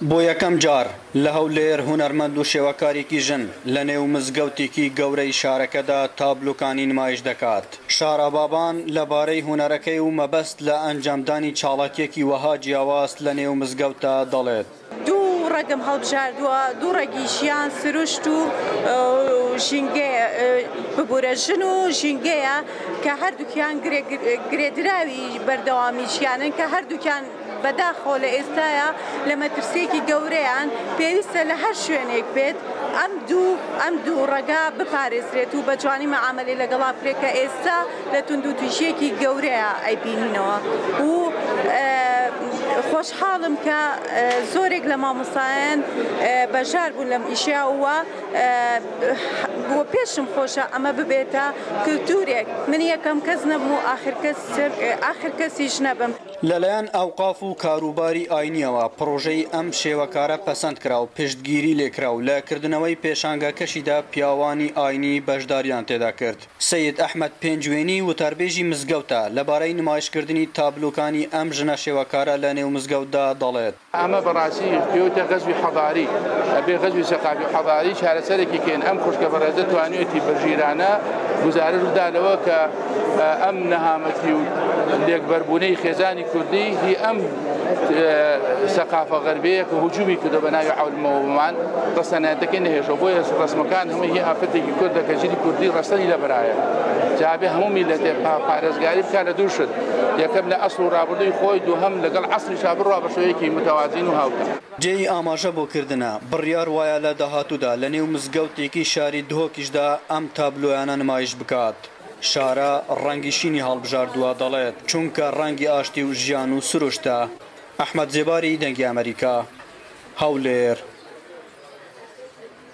بۆ یەکەم جار لە هەولێر هونەرمەند و شێوەکارێکی ژن لە نێو مزگەوتێکی گەورەی شارەکەدا تابلۆکانی نمایش دەکات. شارەبابان لەبارەی هونەرەکەی و مەبەست لە ئەنجامدانی چاڵاکیەکی وەها جیاواز لە نێو مزگەوتە دەڵێت. دوو ڕەگەم هەڵبژاردووە، دوو ڕێگیشیان سروشت و ژینگە ببورە ژن و ژینگەیە کە هەردووکیان گرێدراوی بەردەوامیشیانن کە هەردووکیان بەداخۆ لە ئێستاە لە مەترسێکی گەورەیان پێویستە لە هەر شوێنێک بێت ئەم دوو ڕەگا بپارێزرێت و بە جوانی مەعاملەی لەگەڵا بکرێت کە ئێستا لە تونند و تویژێکی گەورەیە ئەیبینینەوە و خۆشحاڵم کە زۆرێک لە مامۆستایان بەژار بوون لەم ئیشیاوە بۆ پێشم خۆشە ئەمە ببێتە کللتورێک من یەکەم کەس نەبم و ئاخر کەسیش نەبم. لەلایەن ئەوقاف و کاروباری ئاینیەوە پرۆژەی ئەم شێوەکارە پەسەند کرا و پشتگیری لێکرا و لە کردنەوەی پێشانگەکەشیدا پیاوانی ئاینی بەشداریان تێدا کرد. سید ئەحمەد پێنجوێنی وتاربێژی مزگەوتە لەبارەی نمایشکردنی تابلۆکانی ئەم ژنە شێوەکارە لە نێو مزگەوتدا دەڵێت. ئەمە بەڕاستی پێوتە غەزوی حەضاری ئەبێ غەزوی سەقافی حەضاری چارەسەرێکی کێن ئەم خوشکە بەڕێزە توانێتی بەژیرانە گزارش بدانەوە کە ئەم نەهامەتی و لێکبەربوونەی خێزانی کوردی هی ئەم سەقافە غەربەیە کە هجومی کردە بە ناوی عەولمەوەمان ڕەسەنایەتەکەی نەهێشتەوە بۆیە ڕسمەکان هەمووی هی ئافرەتێکی کوردە کە ژیری کوردی ڕەسەنی لەبەرایە جابێ هەموو میلەتێ پارێزگاری بکات لە دوو شت یەکەم لە ئەسڵ و ڕابردووی خۆی دووهەم لەگەڵ عەسریشا بڕوا بە شێوەیەکی متەوازین و هاوتە. جێی ئاماژە بۆکردنە بڕیار وایە لە داهاتوودا لە نێو مزگەوتێکی شاری دهۆکیشدا ئەم تابلۆیانە نمایش بکات. شارە ڕەنگی شینی هەڵبژاردووە دەڵێت چونکە ڕەنگی ئاشتی و ژیان و سروشتە. ئەحمەد زێباری دەنگی ئەمریکا، هەولێر.